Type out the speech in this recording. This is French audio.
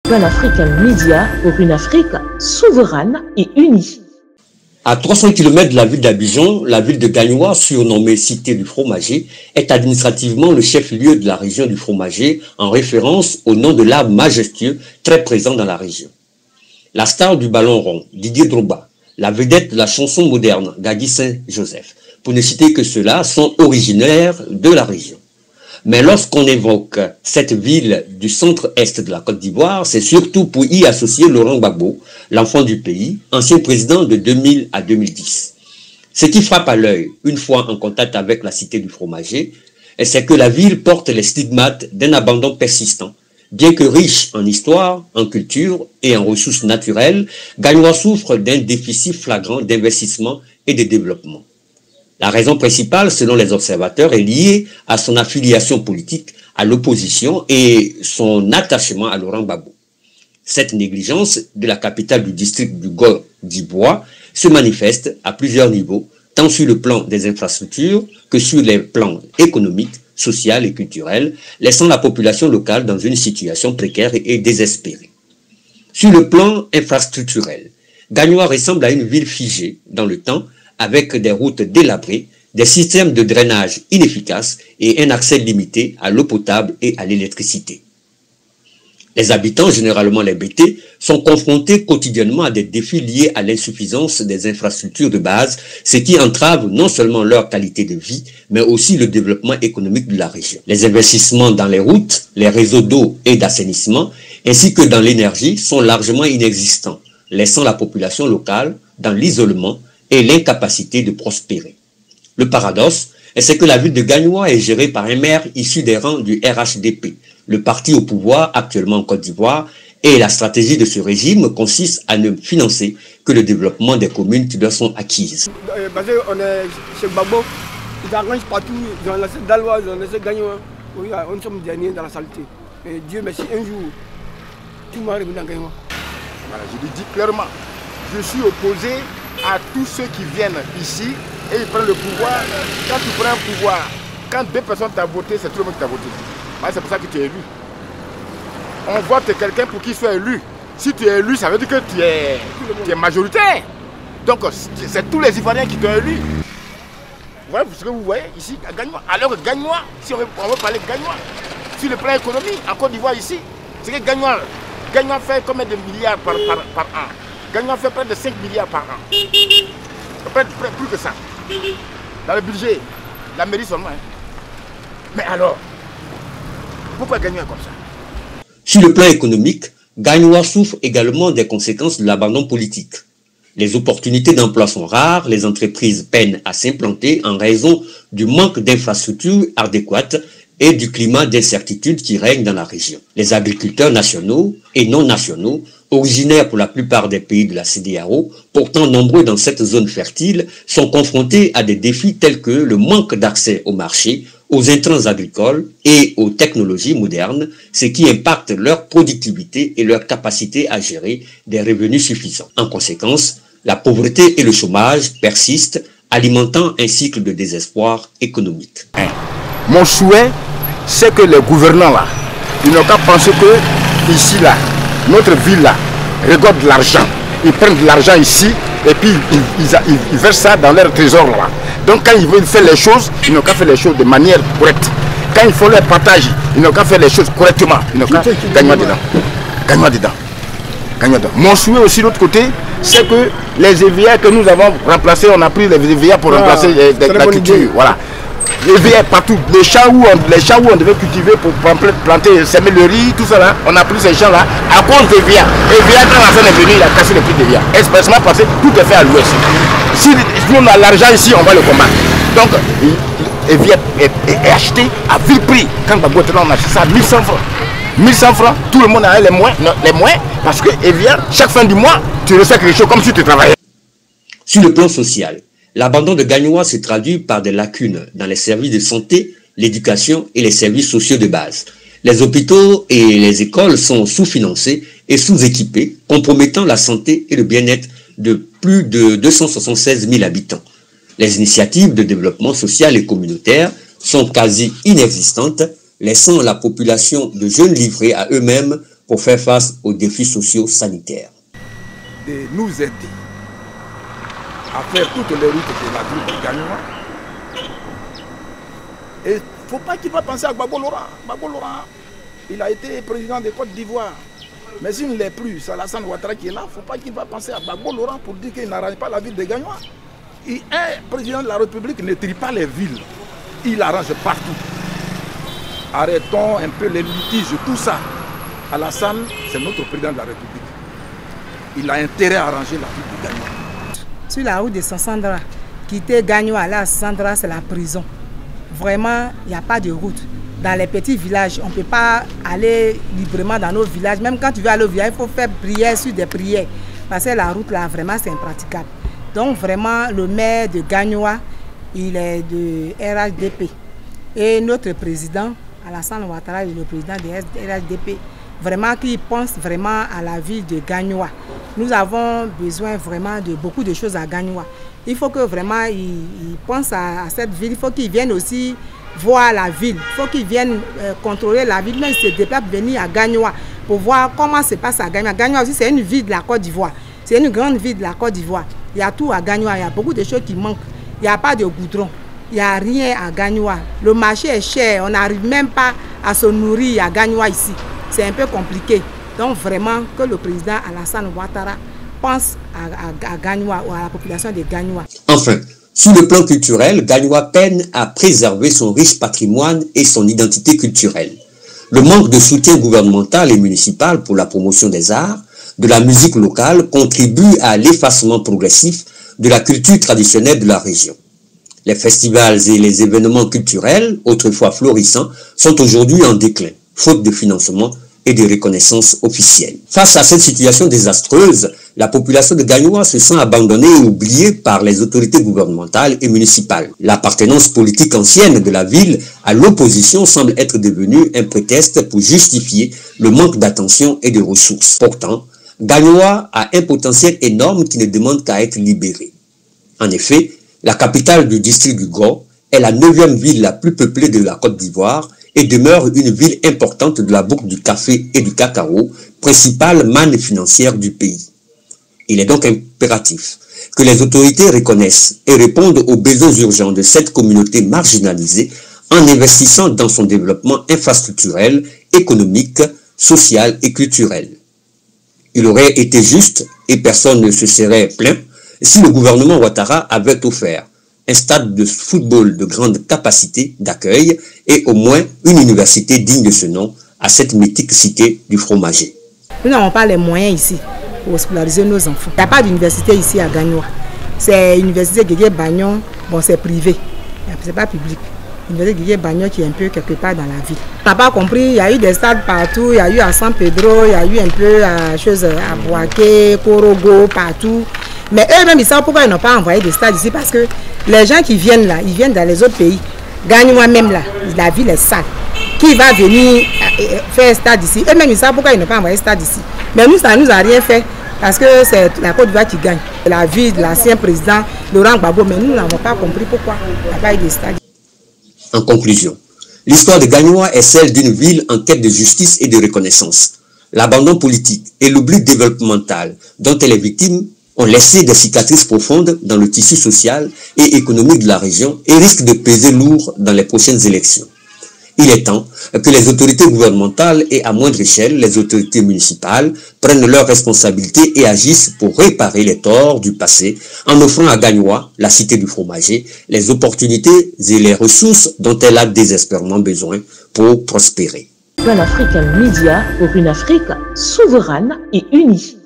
Pan-African Media pour une Afrique souveraine et unie. À 300 km de la ville d'Abidjan, la ville de Gagnoa, surnommée Cité du Fromager, est administrativement le chef-lieu de la région du Fromager, en référence au nom de l'arbre majestueux très présent dans la région. La star du ballon rond, Didier Drogba, la vedette de la chanson moderne, Gadi Saint-Joseph, pour ne citer que ceux-là, sont originaires de la région. Mais lorsqu'on évoque cette ville du centre-est de la Côte d'Ivoire, c'est surtout pour y associer Laurent Gbagbo, l'enfant du pays, ancien président de 2000 à 2010. Ce qui frappe à l'œil, une fois en contact avec la Cité du Fromager, c'est que la ville porte les stigmates d'un abandon persistant. Bien que riche en histoire, en culture et en ressources naturelles, Gagnoa souffre d'un déficit flagrant d'investissement et de développement. La raison principale, selon les observateurs, est liée à son affiliation politique à l'opposition et son attachement à Laurent Gbagbo. Cette négligence de la capitale du district du Golfe d'Ivoire se manifeste à plusieurs niveaux, tant sur le plan des infrastructures que sur les plans économiques, social et culturel, laissant la population locale dans une situation précaire et désespérée. Sur le plan infrastructurel, Gagnoa ressemble à une ville figée dans le temps, avec des routes délabrées, des systèmes de drainage inefficaces et un accès limité à l'eau potable et à l'électricité. Les habitants, généralement les Bété, sont confrontés quotidiennement à des défis liés à l'insuffisance des infrastructures de base, ce qui entrave non seulement leur qualité de vie, mais aussi le développement économique de la région. Les investissements dans les routes, les réseaux d'eau et d'assainissement, ainsi que dans l'énergie, sont largement inexistants, laissant la population locale dans l'isolement et l'incapacité de prospérer. Le paradoxe, c'est que la ville de Gagnoa est gérée par un maire issu des rangs du RHDP, le parti au pouvoir actuellement en Côte d'Ivoire, et la stratégie de ce régime consiste à ne financer que le développement des communes qui leur sont acquises. Parce qu'on est chez Gbagbo, ils arrangent partout, ils ont laissé Dalois, ils ont laissé Gagnoa. Oui, on sommes derniers dans la saleté. Et Dieu merci, un jour, tout le monde est revenu dans Gagnoa. Voilà, je le dis clairement, je suis opposé à tous ceux qui viennent ici et ils prennent le pouvoir. Quand tu prends un pouvoir, quand deux personnes t'ont voté, c'est tout le monde qui t'a voté. C'est pour ça que tu es élu. On vote quelqu'un pour qu'il soit élu. Si tu es élu, ça veut dire que tu es majoritaire. Donc c'est tous les Ivoiriens qui t'ont élu. Voilà ce que vous voyez ici à Gagnoa. Alors que Gagnoa, si on veut parler de Gagnoa, sur le plan économique, en Côte d'Ivoire ici, c'est que Gagnoa fait combien de milliards par an? Gagnoa fait près de 5 milliards par an. Plus que ça. Dans le budget, la mairie seulement. Mais alors, pourquoi Gagnoa comme ça? Sur le plan économique, Gagnoa souffre également des conséquences de l'abandon politique. Les opportunités d'emploi sont rares, les entreprises peinent à s'implanter en raison du manque d'infrastructures adéquates et du climat d'incertitude qui règne dans la région. Les agriculteurs nationaux et non nationaux, originaires pour la plupart des pays de la CEDEAO, pourtant nombreux dans cette zone fertile, sont confrontés à des défis tels que le manque d'accès au marché, aux intrants agricoles et aux technologies modernes, ce qui impacte leur productivité et leur capacité à gérer des revenus suffisants. En conséquence, la pauvreté et le chômage persistent, alimentant un cycle de désespoir économique. Mon souhait, c'est que les gouvernants là, ils n'ont qu'à penser que ici là, notre ville là, regorge de l'argent. Ils prennent de l'argent ici et puis ils versent ça dans leur trésor là. Donc quand ils veulent faire les choses, ils n'ont qu'à faire les choses de manière correcte. Quand il faut les partager, ils n'ont qu'à faire les choses correctement. Ils n'ont qu'à gagner dedans. Gagner dedans. Gagner dedans. Mon souhait aussi de l'autre côté, c'est que les EVA que nous avons remplacés, on a pris les EVA pour remplacer la culture. Voilà. Les EVA partout, les champs où on devait cultiver pour planter, semer le riz, tout ça là, on a pris ces champs là à cause des EVA. EVA, quand la fin est venue, il a cassé les prix d'EVA. Expressement parce que tout est fait à l'ouest. Si on a l'argent ici, on va le combattre. Donc, EVA est acheté à vil prix. Quand Gbagbo était là, on a acheté ça à 1100 francs. 1100 francs, tout le monde a les moyens, parce que EVA, chaque fin du mois, tu reçois quelque chose comme si tu travaillais. Sur le plan social, l'abandon de Gagnoa se traduit par des lacunes dans les services de santé, l'éducation et les services sociaux de base. Les hôpitaux et les écoles sont sous-financés et sous-équipés, compromettant la santé et le bien-être de plus de 276 000 habitants. Les initiatives de développement social et communautaire sont quasi inexistantes, laissant la population de jeunes livrés à eux-mêmes pour faire face aux défis sociaux sanitaires. De nous aider à faire toutes les routes de la ville de Gagnoa. Et il ne faut pas qu'il va penser à Gbagbo Laurent. Gbagbo Laurent, il a été président de Côte d'Ivoire. Mais s'il ne l'est plus, c'est Alassane Ouattara qui est là. Il ne faut pas qu'il va penser à Gbagbo Laurent pour dire qu'il n'arrange pas la ville de Gagnoa. Un président de la République ne trie pas les villes. Il arrange partout. Arrêtons un peu les litiges, tout ça. Alassane, c'est notre président de la République. Il a intérêt à arranger la ville de Gagnoa. Sur la route de Sansandra, quitter Gagnoa, aller à Sansandra, c'est la prison. Vraiment, il n'y a pas de route. Dans les petits villages, on ne peut pas aller librement dans nos villages. Même quand tu veux aller au village, il faut faire prière sur des prières. Parce que la route là, vraiment, c'est impraticable. Donc vraiment, le maire de Gagnoa, il est de RHDP. Et notre président, Alassane Ouattara, est le président de RHDP. Vraiment, qui pense vraiment à la ville de Gagnoa. Nous avons besoin vraiment de beaucoup de choses à Gagnoa. Il faut que vraiment ils pensent à cette ville. Il faut qu'ils viennent aussi voir la ville. Il faut qu'ils viennent contrôler la ville. Même s'ils se déplacent, venir à Gagnoa pour voir comment se passe à Gagnoa. Gagnoa aussi, c'est une ville de la Côte d'Ivoire. C'est une grande ville de la Côte d'Ivoire. Il y a tout à Gagnoa. Il y a beaucoup de choses qui manquent. Il n'y a pas de goudron. Il n'y a rien à Gagnoa. Le marché est cher. On n'arrive même pas à se nourrir à Gagnoa ici. C'est un peu compliqué. Donc vraiment que le président Alassane Ouattara pense à Gagnoa ou à la population de Gagnoa. Enfin, sur le plan culturel, Gagnoa peine à préserver son riche patrimoine et son identité culturelle. Le manque de soutien gouvernemental et municipal pour la promotion des arts, de la musique locale contribue à l'effacement progressif de la culture traditionnelle de la région. Les festivals et les événements culturels, autrefois florissants, sont aujourd'hui en déclin, faute de financement et de reconnaissance officielle. Face à cette situation désastreuse, la population de Gagnoa se sent abandonnée et oubliée par les autorités gouvernementales et municipales. L'appartenance politique ancienne de la ville à l'opposition semble être devenue un prétexte pour justifier le manque d'attention et de ressources. Pourtant, Gagnoa a un potentiel énorme qui ne demande qu'à être libéré. En effet, la capitale du district du Gao est la 9e ville la plus peuplée de la Côte d'Ivoire et demeure une ville importante de la boucle du café et du cacao, principale manne financière du pays. Il est donc impératif que les autorités reconnaissent et répondent aux besoins urgents de cette communauté marginalisée en investissant dans son développement infrastructurel, économique, social et culturel. Il aurait été juste, et personne ne se serait plaint, si le gouvernement Ouattara avait offert un stade de football de grande capacité d'accueil et au moins une université digne de ce nom à cette mythique cité du fromager. Nous n'avons pas les moyens ici pour scolariser nos enfants. Il n'y a pas d'université ici à Gagnoa. C'est l'université Guégué Bagnon, bon c'est privé, c'est pas public. L'université Guégué Bagnon qui est un peu quelque part dans la ville. On n'a pas compris, il y a eu des stades partout, il y a eu à San Pedro, il y a eu un peu à Boaké, Korogo, partout. Mais eux-mêmes, ils savent pourquoi ils n'ont pas envoyé des stades ici. Parce que les gens qui viennent là, ils viennent dans les autres pays. Gagnoa même là, la ville est sale. Qui va venir faire un stade ici? Eux-mêmes, ils savent pourquoi ils n'ont pas envoyé un stade ici. Mais nous, ça ne nous a rien fait. Parce que c'est la Côte d'Ivoire qui gagne. La ville de l'ancien président Laurent Gbagbo. Mais nous n'avons pas compris pourquoi il n'y a pas eu de stade. En conclusion, l'histoire de Gagnoa est celle d'une ville en quête de justice et de reconnaissance. L'abandon politique et l'oubli développemental dont elle est victime ont laissé des cicatrices profondes dans le tissu social et économique de la région et risquent de peser lourd dans les prochaines élections. Il est temps que les autorités gouvernementales et à moindre échelle les autorités municipales prennent leurs responsabilités et agissent pour réparer les torts du passé en offrant à Gagnoa, la cité du fromager, les opportunités et les ressources dont elle a désespérément besoin pour prospérer. Pan African Media pour une Afrique souveraine et unie.